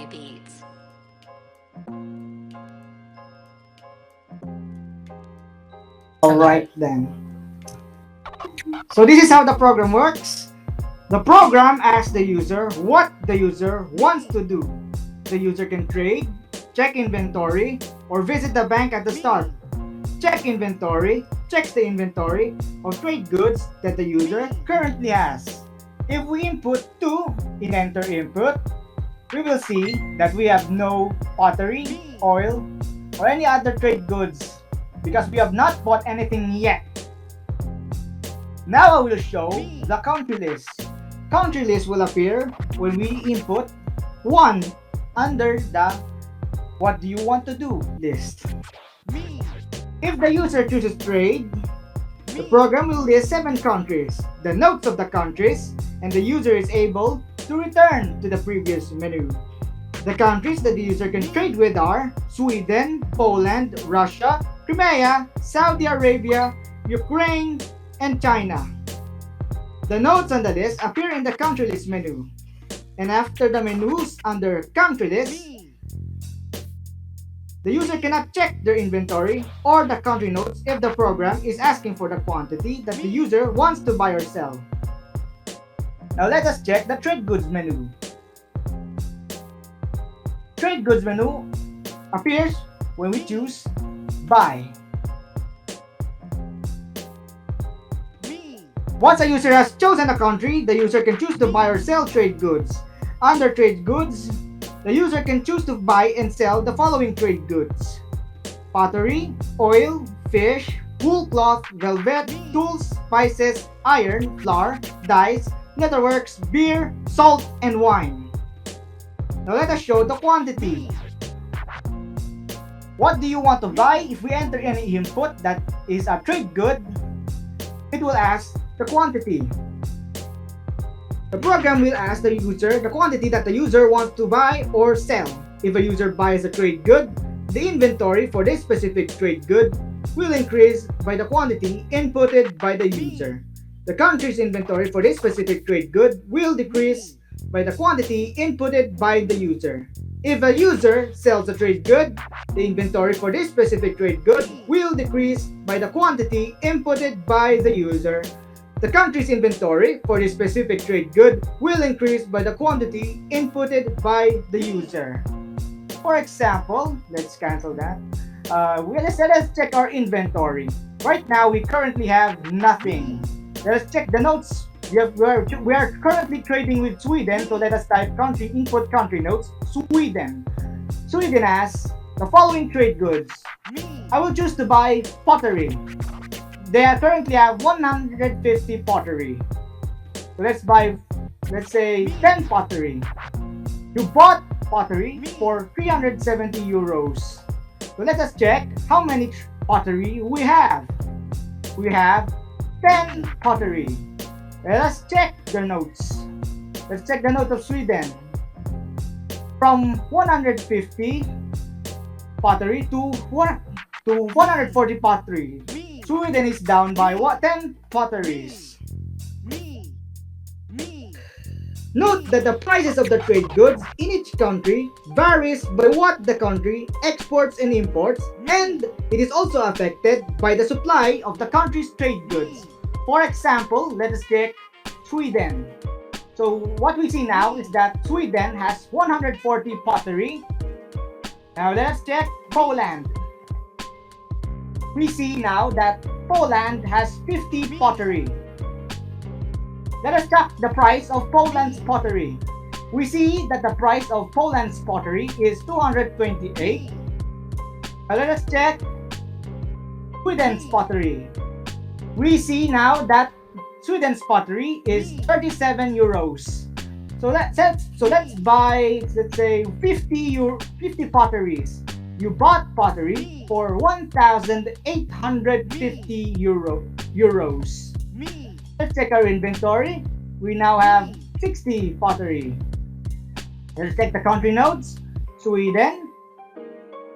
few beats. Alright then. So this is how the program works. The program asks the user what the user wants to do. The user can trade, check inventory, or visit the bank at the start. Check inventory checks the inventory of trade goods that the user currently has. If we input 2 in enter input, we will see that we have no pottery, oil, or any other trade goods because we have not bought anything yet. Now I will show the country list. Country list will appear when we input 1 under the what do you want to do list. If the user chooses trade, the program will list 7 countries, the notes of the countries, and the user is able to return to the previous menu. The countries that the user can trade with are Sweden, Poland, Russia, Crimea, Saudi Arabia, Ukraine, and China. The notes on the list appear in the country list menu. And after the menus under country list, the user cannot check their inventory or the country notes if the program is asking for the quantity that the user wants to buy or sell. Now let us check the trade goods menu. Trade goods menu appears when we choose buy. Once a user has chosen a country, the user can choose to buy or sell trade goods. Under trade goods, the user can choose to buy and sell the following trade goods: pottery, oil, fish, wool cloth, velvet, tools, spices, iron, flour, dyes, leatherworks, beer, salt, and wine. Now let us show the quantity. What do you want to buy? If we enter any input that is a trade good, it will ask the quantity. The program will ask the user the quantity that the user wants to buy or sell. If a user buys a trade good, the inventory for this specific trade good will increase by the quantity inputted by the user. The country's inventory for this specific trade good will decrease by the quantity inputted by the user. If a user sells a trade good, the inventory for this specific trade good will decrease by the quantity inputted by the user. The country's inventory for this specific trade good will increase by the quantity inputted by the user. For example, let's cancel that. Let us check our inventory. Right now, we currently have nothing. Let us check the notes. We are currently trading with Sweden, so let us type country input country notes, Sweden. Sweden has the following trade goods. I will choose to buy pottery. They currently have 150 pottery. So let's buy, let's say, 10 pottery. You bought pottery for 370 euros. So let us check how many pottery we have. We have 10 pottery. Let us check the notes. Let's check the note of Sweden. From 150 pottery to 140 pottery. Sweden is down by 10 potteries. Note that the prices of the trade goods in each country varies by what the country exports and imports, and it is also affected by the supply of the country's trade goods. For example, let us check Sweden. So what we see now is that Sweden has 140 pottery. Now let us check Poland. We see now that Poland has 50 pottery. Let us check the price of Poland's pottery. We see that the price of Poland's pottery is 228. Now let us check Sweden's pottery. We see now that Sweden's pottery is 37 euros. So let's buy, let's say, 50 potteries. You bought pottery for 1,850 euros. Let's check our inventory. We now have 60 pottery. Let's check the country notes. Sweden.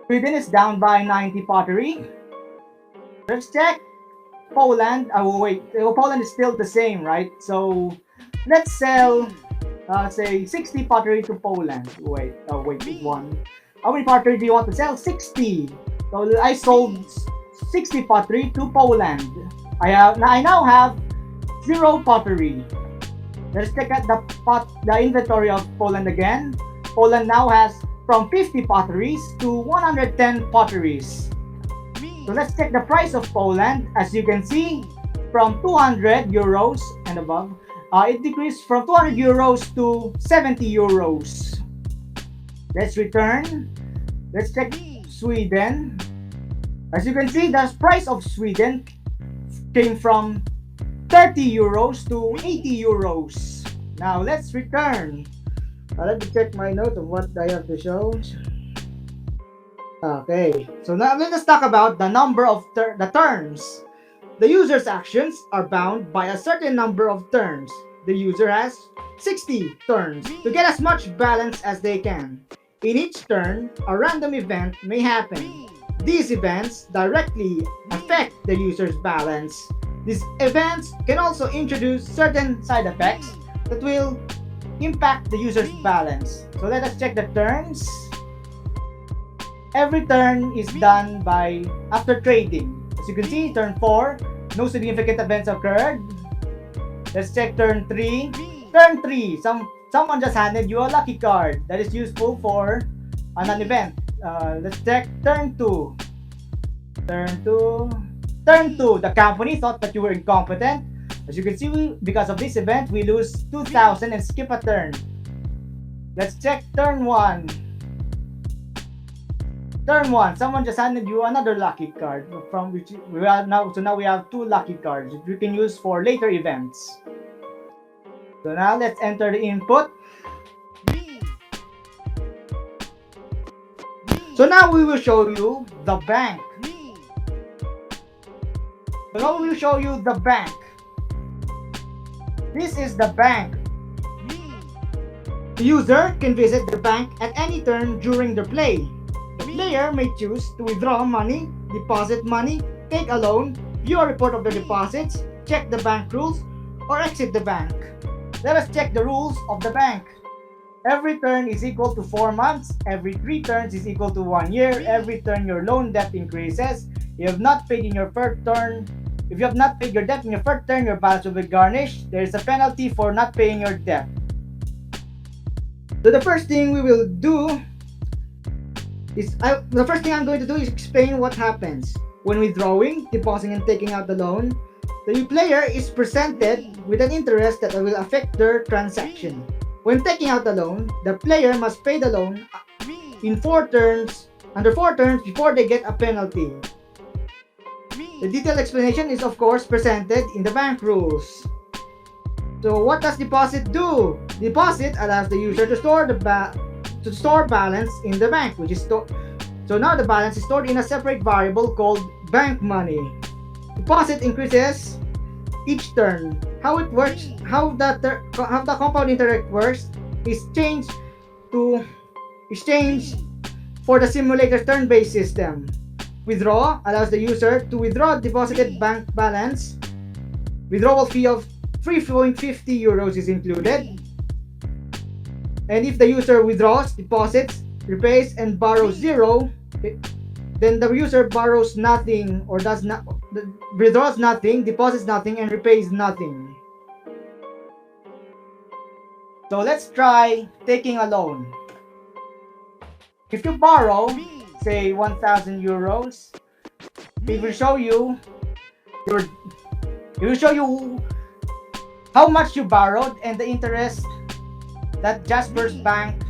Sweden is down by 90 pottery. Let's check Poland. Oh wait, Poland is still the same, right? So let's sell say 60 pottery to Poland. Wait, one. How many pottery do you want to sell? 60. So I sold 60 pottery to Poland. I now have 0 pottery. Let's check out the inventory of Poland again. Poland now has from 50 potteries to 110 potteries. So let's check the price of Poland. As you can see, from 200 euros and above, it decreased from 200 euros to 70 euros. Let's return. Let's check Sweden. As you can see, the price of Sweden came from 30 euros to 80 euros. Now let's return. Let me check my note of what I have to show. Okay, so now let us talk about the number of the turns. The user's actions are bound by a certain number of turns. The user has 60 turns to get as much balance as they can. In each turn, a random event may happen. These events directly affect the user's balance. These events can also introduce certain side effects that will impact the user's balance. So let us check the turns. Every turn is done by after trading. As you can see, turn 4, no significant events occurred. Let's check turn 3. Turn 3, someone just handed you a lucky card that is useful for an event. Let's check turn 2. Turn 2, the company thought that you were incompetent. As you can see, because of this event, we lose 2,000 and skip a turn. Let's check turn 1. Turn 1, someone just handed you another lucky card from which we are now. So now we have 2 lucky cards that you can use for later events. So now let's enter the input. So now we will show you the bank. So now we will show you the bank. This is the bank. The user can visit the bank at any turn during the play. The player may choose to withdraw money, deposit money, take a loan, view a report of the deposits, check the bank rules, or exit the bank. Let us check the rules of the bank. Every turn is equal to 4 months. Every 3 turns is equal to 1 year. Every turn your loan debt increases. You have not paid in your first turn. If you have not paid your debt in your first turn, your balance will be garnished. There is a penalty for not paying your debt. So the first thing we will do is, the first thing I'm going to do is explain what happens. When withdrawing, depositing, and taking out the loan, the player is presented with an interest that will affect their transaction. When taking out the loan, the player must pay the loan in 4 turns, under 4 turns before they get a penalty. The detailed explanation is of course presented in the bank rules. So what does deposit do? Deposit allows the user to store balance in the bank, which is so now the balance is stored in a separate variable called bank money. Deposit increases each turn. How it works, how the compound interest works is changed for the simulator's turn-based system. Withdraw allows the user to withdraw deposited bank balance. Withdrawal fee of 3.50 euros is included. And if the user withdraws, deposits, repays, and borrows 0, then the user borrows nothing or withdraws nothing, deposits nothing, and repays nothing. So let's try taking a loan. If you borrow, say 1,000 euros, it will show you how much you borrowed and the interest that Jasper's bank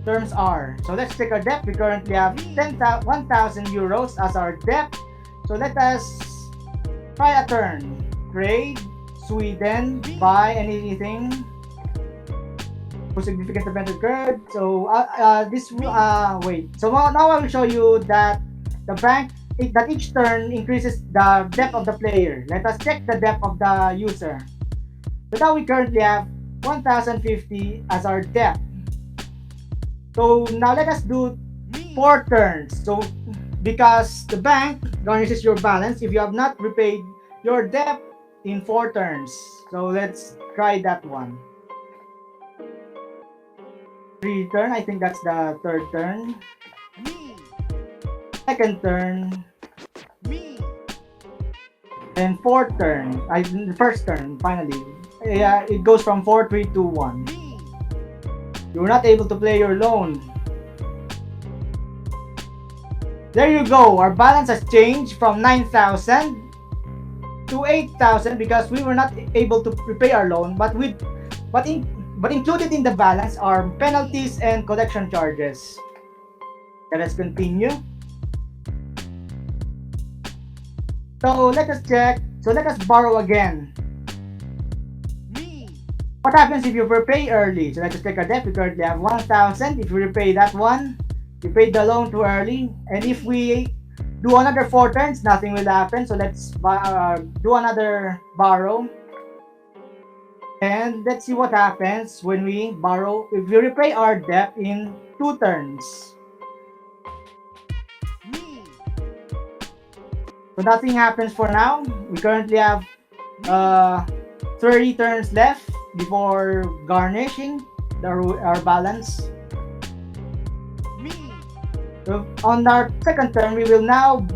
terms are. So let's take our debt. We currently have 1,000 euros as our debt. So let us try a turn. Trade, Sweden, buy anything. No significant event occurred. So wait. So now I will show you that the bank that each turn increases the depth of the player. Let us check the depth of the user. So now we currently have 1,050 as our depth. So now let us do 4 turns. So because the bank garnishes your balance if you have not repaid your debt in 4 turns. So let's try that one. 3 turn. I think that's the third turn. Second turn. And fourth turn. The first turn, finally. Yeah, it goes from 4, 3, 2, 1. You were not able to play your loan. There you go. Our balance has changed from 9,000 to 8,000 because we were not able to repay our loan. But included in the balance are penalties and collection charges. Let us continue. So let us check. So let us borrow again. What happens if you repay early? So let us check our debt. We currently have 1,000. If we repay that one, we paid the loan too early. And if we do another 4 turns, nothing will happen. So let's do another borrow. And let's see what happens when we borrow. If we repay our debt in 2 turns. So nothing happens for now. We currently have 30 turns left before garnishing our balance. So on our second turn, we will now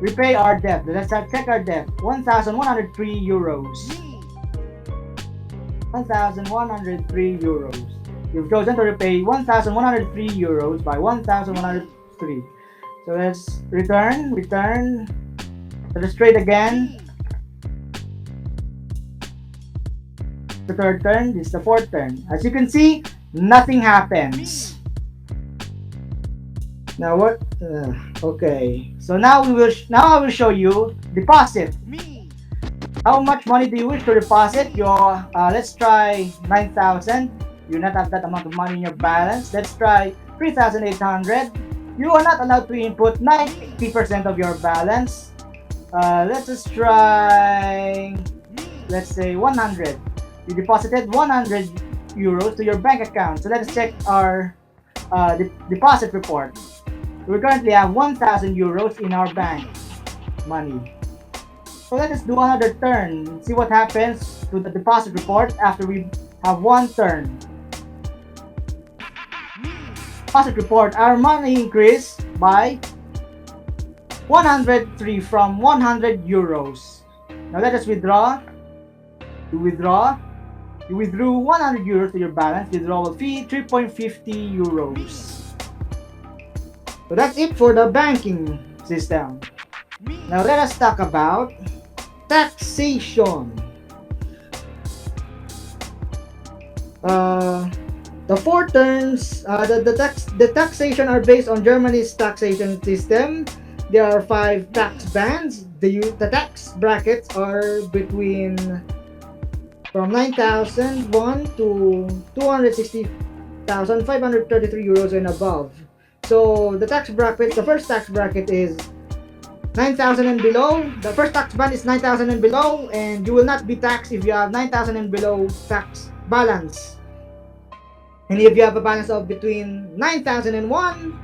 repay our debt. Let's check our debt. 1,103 euros. 1,103 euros. You've chosen to repay 1,103 euros by 1,103. So let's return. Let us trade again. The third turn, this is the fourth turn. As you can see, nothing happens. Now what? Okay. So now I will show you deposit. How much money do you wish to deposit? Let's try 9,000. You not have that amount of money in your balance. Let's try 3,800. You are not allowed to input 90% of your balance. Let's just try, let's say 100. You deposited 100 euros to your bank account. So let's check our deposit report. We currently have 1,000 euros in our bank money. So let us do another turn. See what happens to the deposit report after we have one turn. Deposit report, our money increased by 103 from 100 euros. Now let us withdraw. You withdrew 100 euros to your balance. Withdrawal fee 3.50 euros. So that's it for the banking system. Now let us talk about taxation. The 4 terms, the taxation are based on Germany's taxation system. There are 5 tax bands. The tax brackets are between from 9,001 to 260,533 euros and above. So the tax bracket, the first tax bracket is 9,000 and below. The first tax band is 9,000 and below, and you will not be taxed if you have 9,000 and below tax balance. And if you have a balance of between 9,001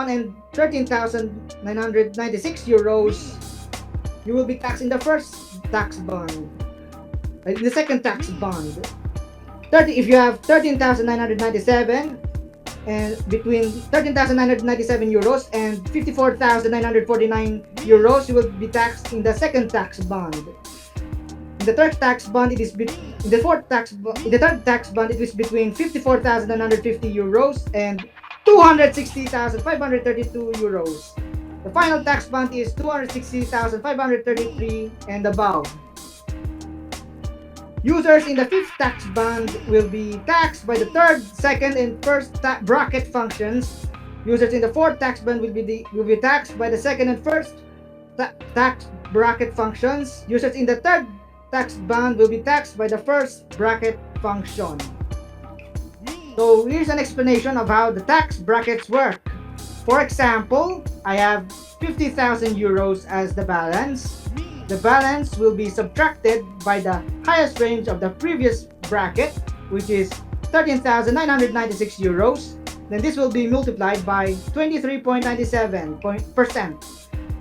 and 13,996 euros, you will be taxed in the first tax band. The second tax band. If you have 13,997 and between 13,997 euros and 54,949 euros, you will be taxed in the second tax band. In the third tax band, it is the third tax band, it is between 54,950 euros and 260,532 euros. The final tax band is 260,533 and above. Users in the fifth tax band will be taxed by the third, second, and first bracket functions. Users in the fourth tax band will be taxed by the second and first tax bracket functions. Users in the third tax band will be taxed by the first bracket function. So here's an explanation of how the tax brackets work. For example, I have 50,000 euros as the balance. The balance will be subtracted by the highest range of the previous bracket, which is 13,996 euros. Then this will be multiplied by 23.97%.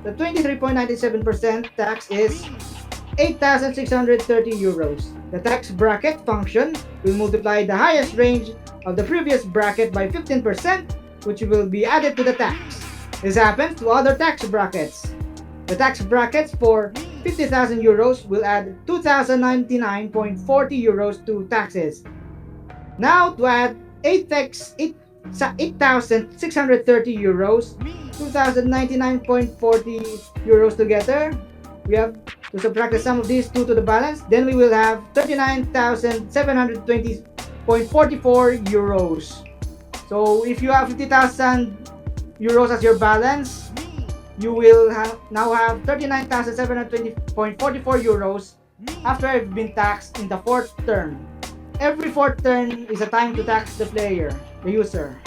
The 23.97% tax is 8,630 euros. The tax bracket function will multiply the highest range of the previous bracket by 15%, which will be added to the tax. This happens to other tax brackets. The tax brackets for 50,000 euros will add 2,099.40 euros to taxes. Now to add 8,630 euros, 2,099.40 euros together, we have to subtract the sum of these two to the balance. Then we will have 39,720.44 euros. So if you have 50,000 euros as your balance, you will now have 39,720.44 euros after you've been taxed in the fourth turn. Every fourth turn is a time to tax the player, the user.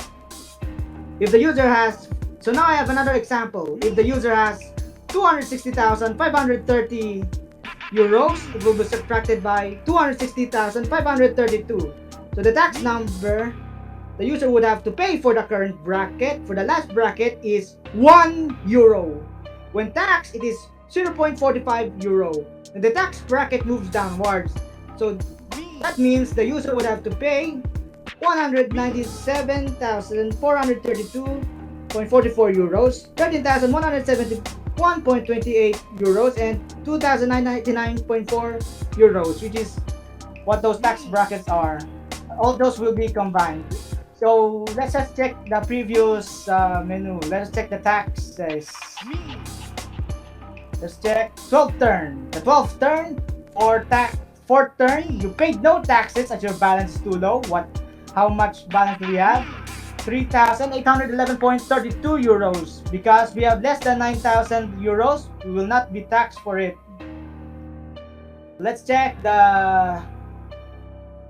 If the user has, so now I have another example. If the user has 260,530 euros, it will be subtracted by 260,532. So the tax number the user would have to pay for the current bracket, for the last bracket, is 1 euro. When taxed, it is 0.45 euro. And the tax bracket moves downwards. So that means the user would have to pay 197,432.44 euros, 13,171.28 euros, and 2,999.4 euros, which is what those tax brackets are. All those will be combined. So let's just check the previous menu. Let's check the taxes. Let's check 12th turn. The 12th turn for fourth turn, you paid no taxes as your balance is too low. How much balance do we have? 3,811.32 euros. Because we have less than 9,000 euros, we will not be taxed for it. Let's check the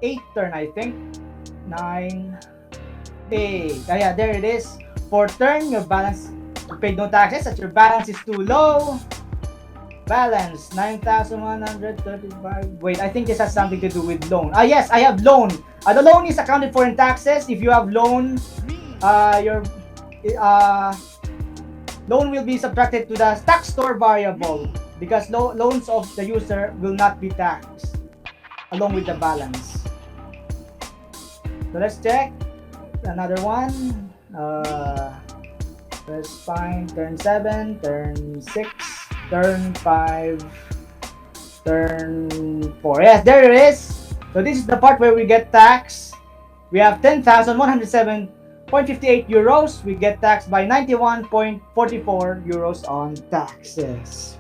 8th turn, I think. 9, 8. Yeah, there it is. Fourth turn, your balance, you paid no taxes as your balance is too low. Balance 9,135. Wait, I think this has something to do with loan. Yes, I have loan. The loan is accounted for in taxes. If you have loan, your loan will be subtracted to the tax store variable because loans of the user will not be taxed along with the balance. So let's check another one. Let's find turn 7, turn 6. Turn 5, turn 4. Yes, there it is. So this is the part where we get taxed. We have 10,107.58 euros. We get taxed by 91.44 euros on taxes.